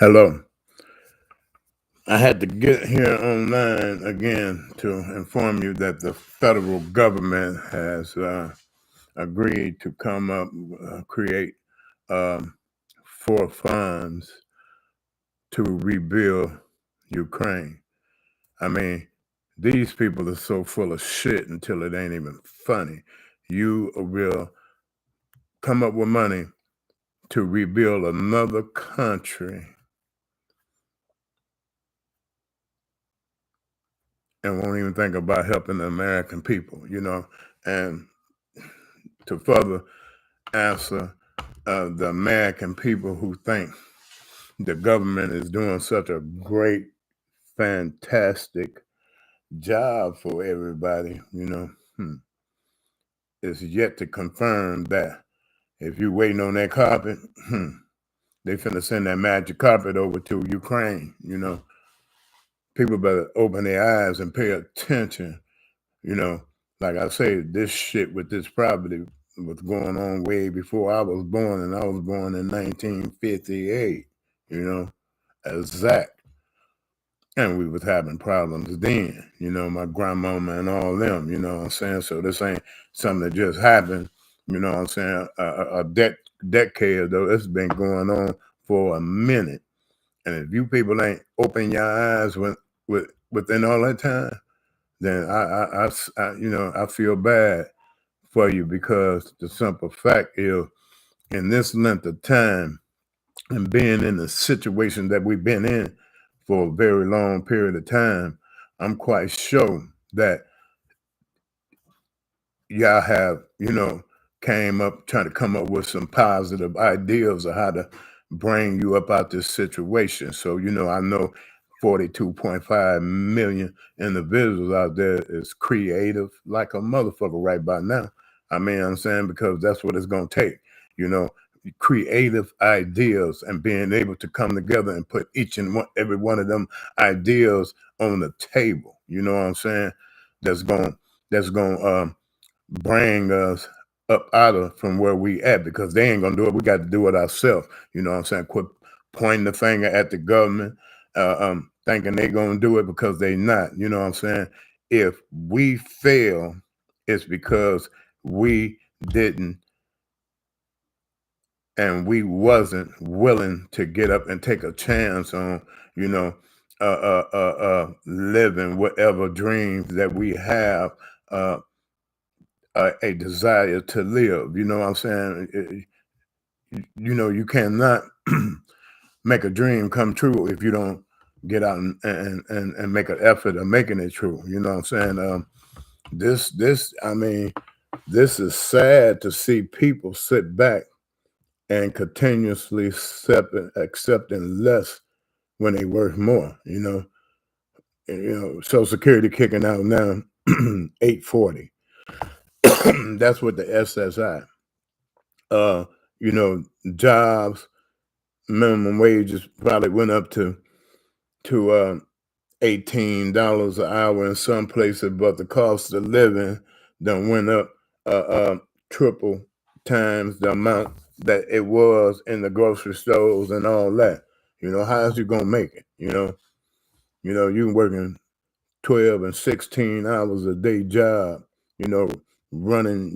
Hello. I had to get here online again to inform you that the federal government has agreed to come up, create um, 4 funds to rebuild Ukraine. I mean, these people are so full of shit until it ain't even funny. You will come up with money to rebuild another country and won't even think about helping the American people, and to further answer the American people who think the government is doing such a great, fantastic job for everybody, it's yet to confirm that. If you're waiting on that carpet, they finna send that magic carpet over to Ukraine, People better open their eyes and pay attention. You know, like I say, this shit with this property was going on way before I was born, and I was born in 1958, exact. And we was having problems then, my grandmama and all them, you know what I'm saying? So this ain't something that just happened, you know what I'm saying? A decade, though, it's been going on for a minute. And if you people ain't open your eyes within all that time, then I feel bad for you, because the simple fact is, in this length of time and being in the situation that we've been in for a very long period of time, I'm quite sure that y'all have, trying to come up with some positive ideas of how to bring you up out this situation. So, I know 42.5 million individuals out there is creative like a motherfucker right by now. I mean, I'm saying, because that's what it's going to take, creative ideas and being able to come together and put every one of them ideas on the table. You know what I'm saying? That's going to bring us up out of from where we at, because they ain't gonna do it. We got to do it ourselves. You know what I'm saying? Quit pointing the finger at the government, thinking they gonna do it, because they not. You know what I'm saying? If we fail, it's because we didn't and we wasn't willing to get up and take a chance on, living whatever dreams that we have. A desire to live. You know what I'm saying? You cannot make a dream come true if you don't get out and make an effort of making it true. You know what I'm saying? This is sad to see people sit back and continuously accepting less when they worth more. Social Security kicking out now 840. That's what the SSI. Uh, Jobs, minimum wages probably went up to $18 an hour in some places, but the cost of living done went up triple times the amount that it was in the grocery stores and all that. How's you gonna make it? You working 12 and 16 hours a day job, running,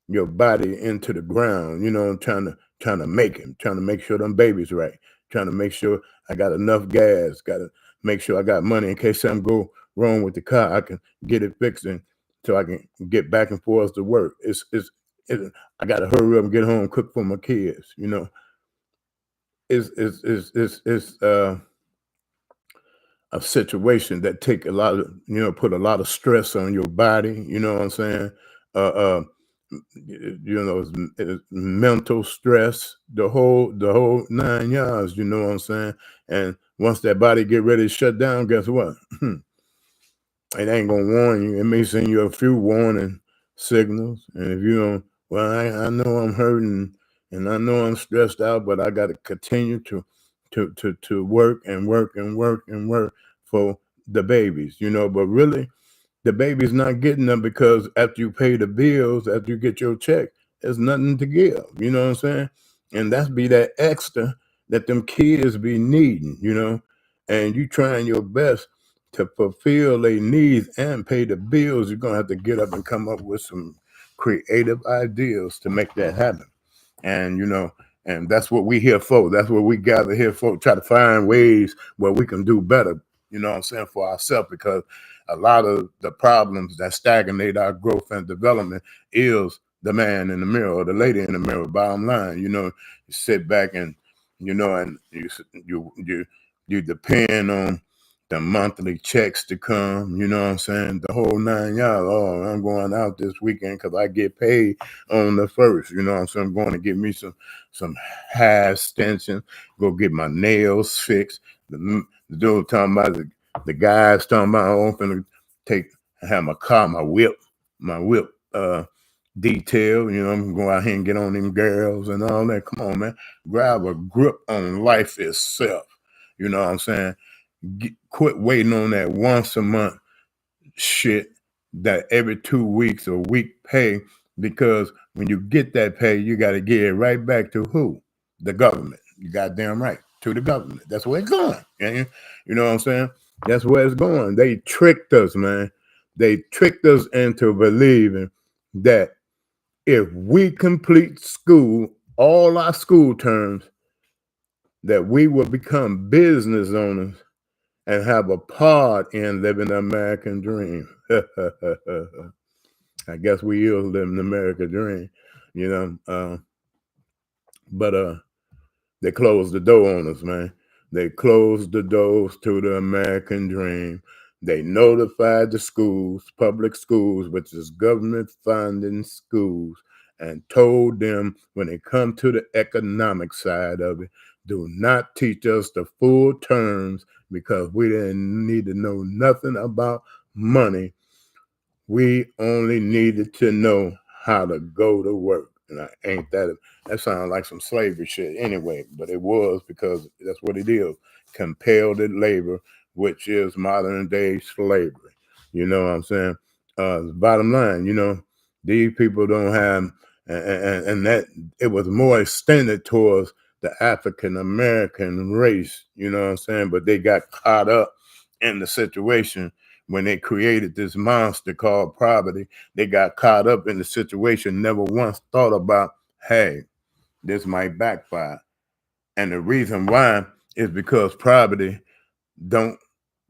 your body into the ground, trying to make it, trying to make sure them babies right, trying to make sure I got enough gas, got to make sure I got money in case something go wrong with the car, I can get it fixed, and so I can get back and forth to work. I got to hurry up and get home, cook for my kids. It's a situation that take a lot of, put a lot of stress on your body. You know what I'm saying? Uh, uh, it's mental stress, the whole 9 yards. You know what I'm saying? And once that body get ready to shut down, guess what? It ain't gonna warn you. It may send you a few warning signals, and if you don't, well, I know I'm hurting, and I know I'm stressed out, but I got to continue to work and work and work and work for the babies, But really, the baby's not getting them, because after you pay the bills, after you get your check, there's nothing to give. You know what I'm saying? And that's be that extra that them kids be needing, and you trying your best to fulfill their needs and pay the bills, you're gonna have to get up and come up with some creative ideas to make that happen. And and that's what we here for. That's what we gather here for. Try to find ways where we can do better. You know what I'm saying, for ourselves, because a lot of the problems that stagnate our growth and development is the man in the mirror or the lady in the mirror. Bottom line, you sit back and and you depend on the monthly checks to come, you know what I'm saying? The whole 9 yards. Oh, I'm going out this weekend because I get paid on the first, you know what I'm saying? I'm going to get me some hair extension, go get my nails fixed. The dude talking about the guys talking about, oh, I'm finna have my car, my whip detail, I'm gonna go out here and get on them girls and all that. Come on, man. Grab a grip on life itself. You know what I'm saying? Quit waiting on that once a month shit, that every 2 weeks or week pay, because when you get that pay, you got to get it right back to who? The government. You goddamn right, to the government. That's where it's going. You know what I'm saying? That's where it's going. They tricked us, man. They tricked us into believing that if we complete school, all our school terms, that we will become business owners and have a part in living the American dream. I guess we is living the American dream, but they closed the door on us, man. They closed the doors to the American dream. They notified the schools, public schools, which is government funding schools, and told them when it come to the economic side of it, do not teach us the full terms, because we didn't need to know nothing about money. We only needed to know how to go to work. And that sounds like some slavery shit anyway, but it was, because that's what it is. Compelled labor, which is modern day slavery. You know what I'm saying? Bottom line, these people don't have, and that it was more extended towards the African American race, you know what I'm saying? But they got caught up in the situation when they created this monster called poverty. They got caught up in the situation, never once thought about, hey, this might backfire. And the reason why is because poverty don't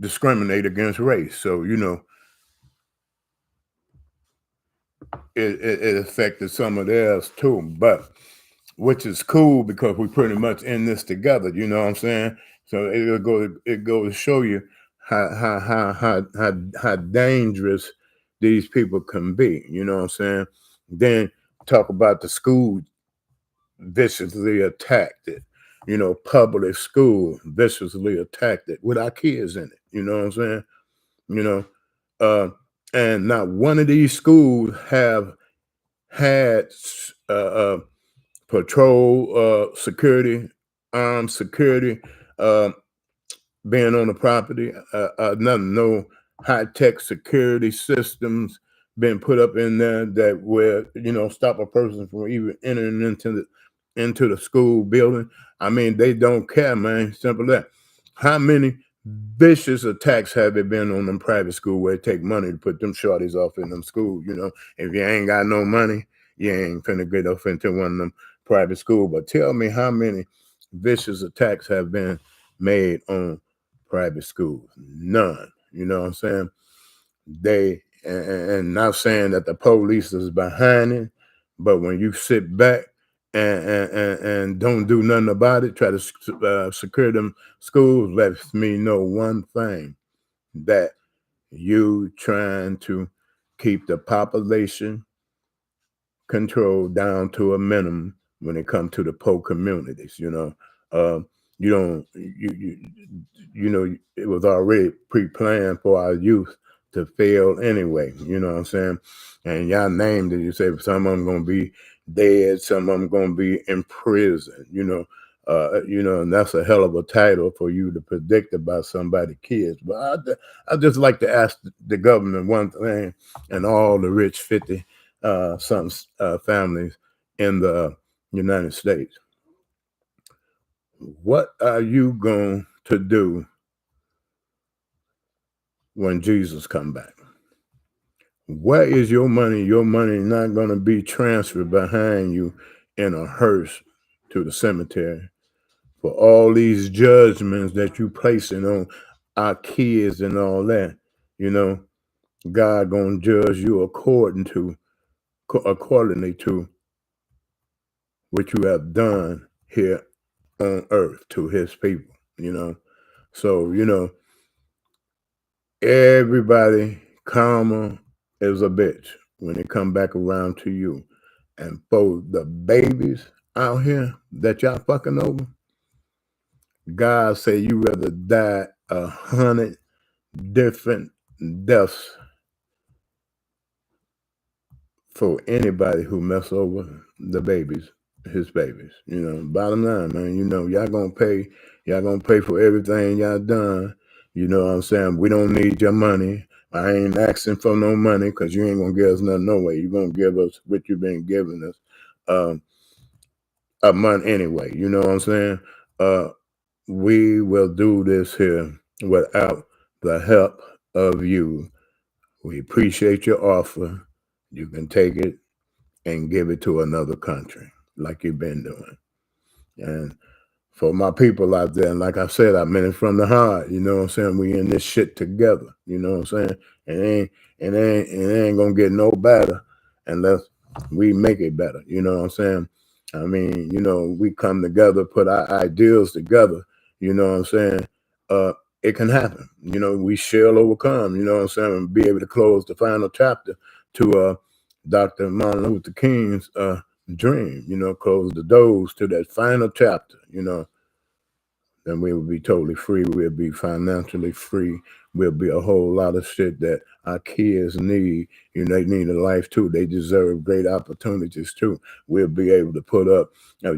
discriminate against race. So, it affected some of theirs too, but which is cool because we pretty much in this together, you know what I'm saying? So it goes to show you how dangerous these people can be, you know what I'm saying? Then talk about the school viciously attacked it, public school viciously attacked it with our kids in it, you know what I'm saying? You know, and not one of these schools have had patrol security, armed security, being on the property. Nothing, no high-tech security systems been put up in there that where stop a person from even entering into the school building. I mean, they don't care, man. Simple that. How many vicious attacks have it been on them private school where it take money to put them shorties off in them schools? If you ain't got no money, you ain't finna get off into one of them private school. But tell me how many vicious attacks have been made on private schools? None. You know what I'm saying? They and not saying that the police is behind it, but when you sit back and don't do nothing about it, try to secure them schools, lets me know one thing, that you trying to keep the population control down to a minimum when it comes to the poor communities. You don't it was already pre-planned for our youth to fail anyway, you know what I'm saying? And y'all named it, you say some of them gonna be dead, some of them gonna be in prison, and that's a hell of a title for you to predict about somebody's kids. But I just like to ask the government one thing, and all the rich 50 some families in the United States. What are you going to do when Jesus come back? Where is your money? Your money not going to be transferred behind you in a hearse to the cemetery for all these judgments that you placing on our kids and all that. You know, God gonna judge you accordingly to what you have done here on earth to His people. You know, so everybody karma is a bitch when they come back around to you. And for the babies out here that y'all fucking over, God say you rather die 100 different deaths for anybody who mess over the babies, his babies. Bottom line, man, y'all gonna pay for everything y'all done. You know what I'm saying? We don't need your money. I ain't asking for no money because you ain't gonna give us nothing no way. You're gonna give us what you've been giving us a month anyway. You know what I'm saying? We will do this here without the help of you. We appreciate your offer. You can take it and give it to another country like you've been doing. And for my people out there, and like I said, I meant it from the heart. You know what I'm saying? We in this shit together. You know what I'm saying? It ain't gonna get no better unless we make it better. You know what I'm saying? I mean, we come together, put our ideals together. You know what I'm saying? It can happen. We shall overcome. You know what I'm saying? And be able to close the final chapter to Dr. Martin Luther King's dream. Close the doors to that final chapter. Then we will be totally free. We'll be financially free. We'll be a whole lot of shit that our kids need. They need a life too. They deserve great opportunities too. We'll be able to put up a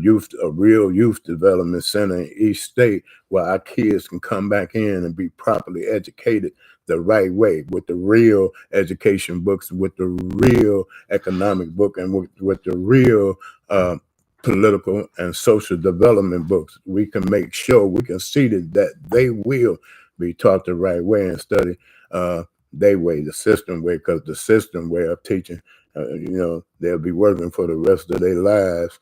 real youth development center in each state where our kids can come back in and be properly educated the right way with the real education books, with the real economic book, and with the real political and social development books. We can make sure, we can see that they will be taught the right way and study their way, the system way, because the system way of teaching, they'll be working for the rest of their lives,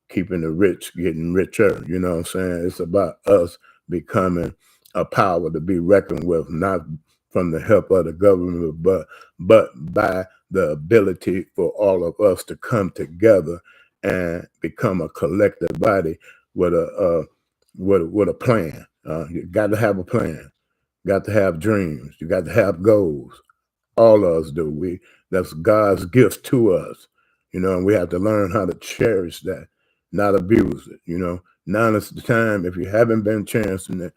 keeping the rich getting richer. You know what I'm saying? It's about us becoming a power to be reckoned with, not from the help of the government, but by the ability for all of us to come together and become a collective body with a plan. You got to have a plan. Got to have dreams. You got to have goals. All of us do. That's God's gift to us. And we have to learn how to cherish that, not abuse it. Now is the time. If you haven't been chancing it,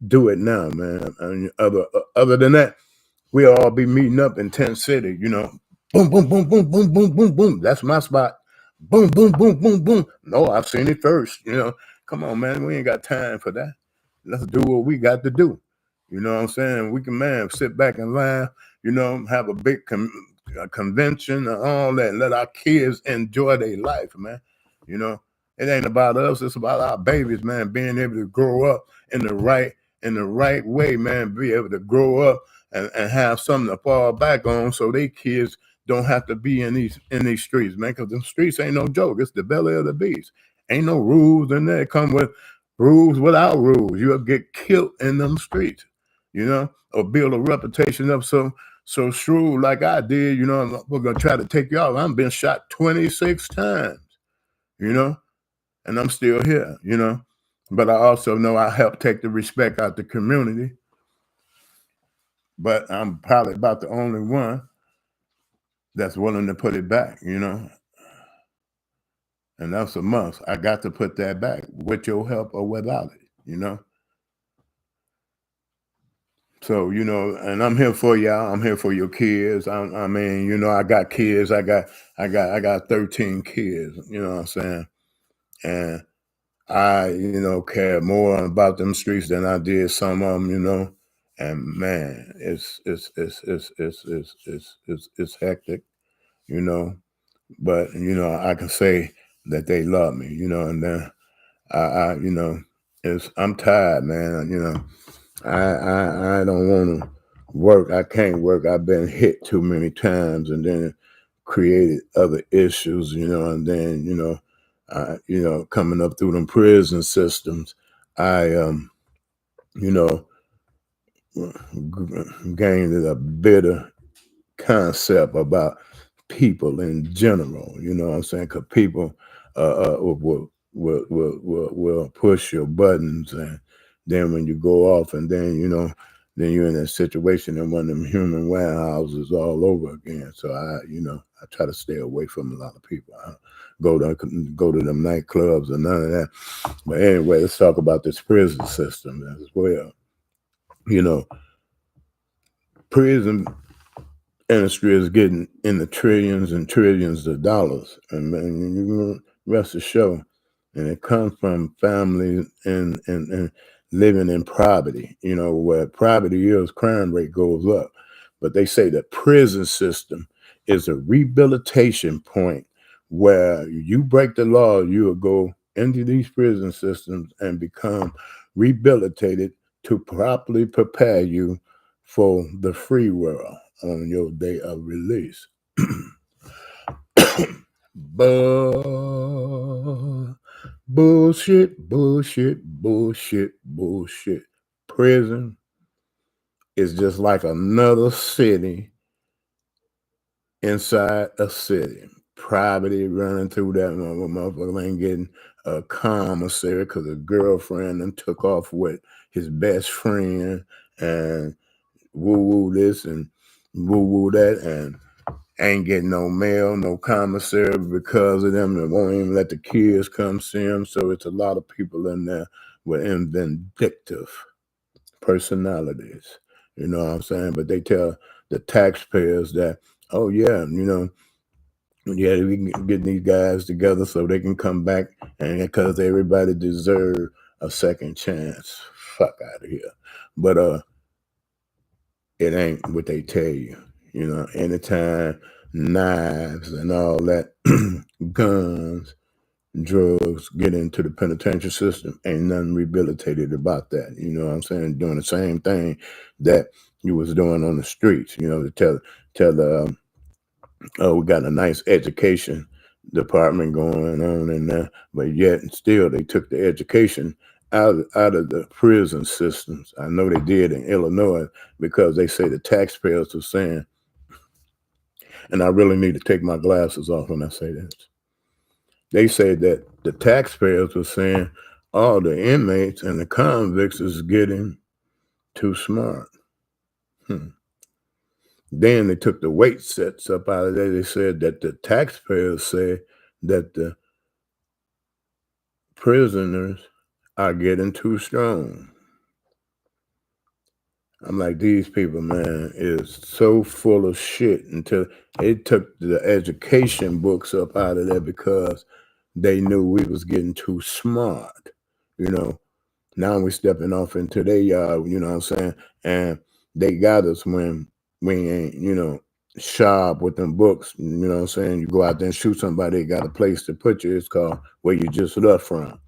do it now, man. And other than that, we'll all be meeting up in Tent City, Boom, boom, boom, boom, boom, boom, boom, boom. That's my spot. Boom, boom, boom, boom, boom. No, I've seen it first, Come on, man. We ain't got time for that. Let's do what we got to do. You know what I'm saying? We can, man, sit back and laugh, have a big convention and all that, and let our kids enjoy their life, man. It ain't about us. It's about our babies, man, being able to grow up in the right way, man, be able to grow up and have something to fall back on so they kids don't have to be in these streets, man, because the streets ain't no joke. It's the belly of the beast. Ain't no rules in there. Come with rules without rules. You'll get killed in them streets, or build a reputation up so shrewd like I did. We're going to try to take you out. I've been shot 26 times, and I'm still here, But I also know I helped take the respect out the community. But I'm probably about the only one that's willing to put it back, And that's a must. I got to put that back with your help or without it, So, and I'm here for y'all. I'm here for your kids. I mean, I got kids. I got 13 kids, you know what I'm saying? And I, care more about them streets than I did some of them, And man, it's hectic, But I can say that they love me, and then You know, I'm tired, man. You know, I don't want to work. I can't work. I've been hit too many times, and then created other issues. You know, and then coming up through them prison systems, I you know, gained a bitter concept about people in general. You know what I'm saying? Because people will push your buttons, and then when you go off, and then then you're in that situation in one of them human warehouses all over again. So I try to stay away from a lot of people. I don't go to them nightclubs or none of that. But anyway, let's talk about this prison system as well. You know, prison industry is getting in the trillions and trillions of dollars, and you can rest assured, and it comes from families and living in poverty. You know, where poverty is, crime rate goes up. But they say the prison system is a rehabilitation point where you break the law, you will go into these prison systems and become rehabilitated to properly prepare you for the free world on your day of release. But bullshit. Prison is just like another city inside a city. Poverty running through that motherfucker ain't getting a commissary because a girlfriend and took off with his best friend and woo woo this and woo woo that, and ain't getting no mail, no commissary because of them. They won't even let the kids come see them. So it's a lot of people in there with vindictive personalities. You know what I'm saying? But they tell the taxpayers that, oh yeah, yeah, we can get these guys together so they can come back, and because everybody deserve a second chance. Fuck out of here. But it ain't what they tell you. You know, anytime knives and all that, guns, drugs get into the penitentiary system, ain't nothing rehabilitated about that. You know what I'm saying? Doing the same thing that you was doing on the streets. You know, to tell the oh, we got a nice education department going on in there, but yet and still they took the education out of the prison systems. I know they did in Illinois because they say the taxpayers are saying, and I really need to take my glasses off when I say this. They say that the taxpayers were saying all the inmates and the convicts is getting too smart. Then they took the weight sets up out of there. They said that the taxpayers say that the prisoners are getting too strong. I'm like, these people, man, is so full of shit until they took the education books up out of there because they knew we was getting too smart. You know, now we stepping off into their yard, you know what I'm saying? And they got us when we ain't, sharp with them books. You know what I'm saying? You go out there and shoot somebody, they got a place to put you. It's called where you just left from.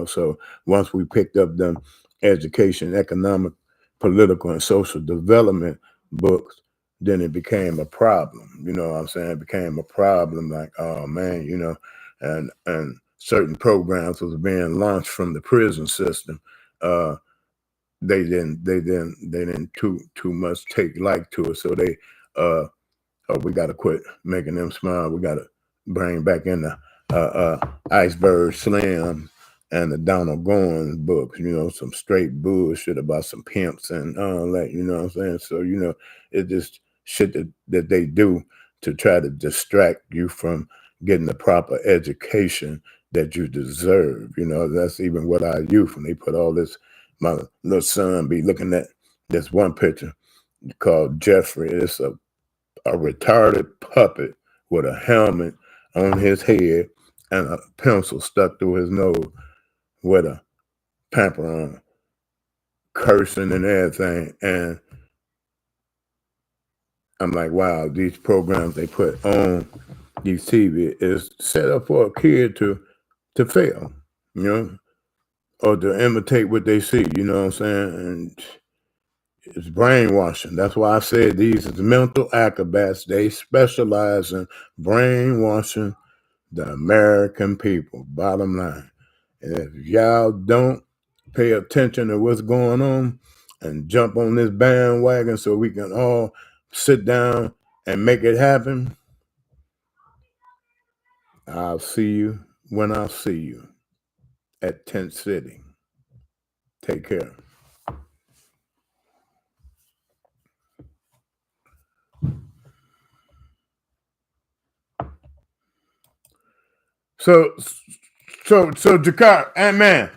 So once we picked up them education, economic, political, and social development books, then it became a problem. You know what I'm saying? It became a problem like, oh man, and certain programs was being launched from the prison system. They didn't too much take like to it. So they oh, we got to quit making them smile. We got to bring back in the Iceberg Slim and the Donald Goins books, some straight bullshit about some pimps and all that, you know what I'm saying? So, it's just shit that they do to try to distract you from getting the proper education that you deserve. That's even what I use when they put all this, my little son be looking at this one picture called Jeffrey. It's a retarded puppet with a helmet on his head and a pencil stuck through his nose with a pamper on, cursing and everything. And I'm like, wow, these programs they put on these TV is set up for a kid to fail, or to imitate what they see. You know what I'm saying? And it's brainwashing. That's why I said these is mental acrobats. They specialize in brainwashing the American people. Bottom line. And if y'all don't pay attention to what's going on and jump on this bandwagon so we can all sit down and make it happen, I'll see you when I see you at Tent City. Take care. So Jakar, Ant-Man,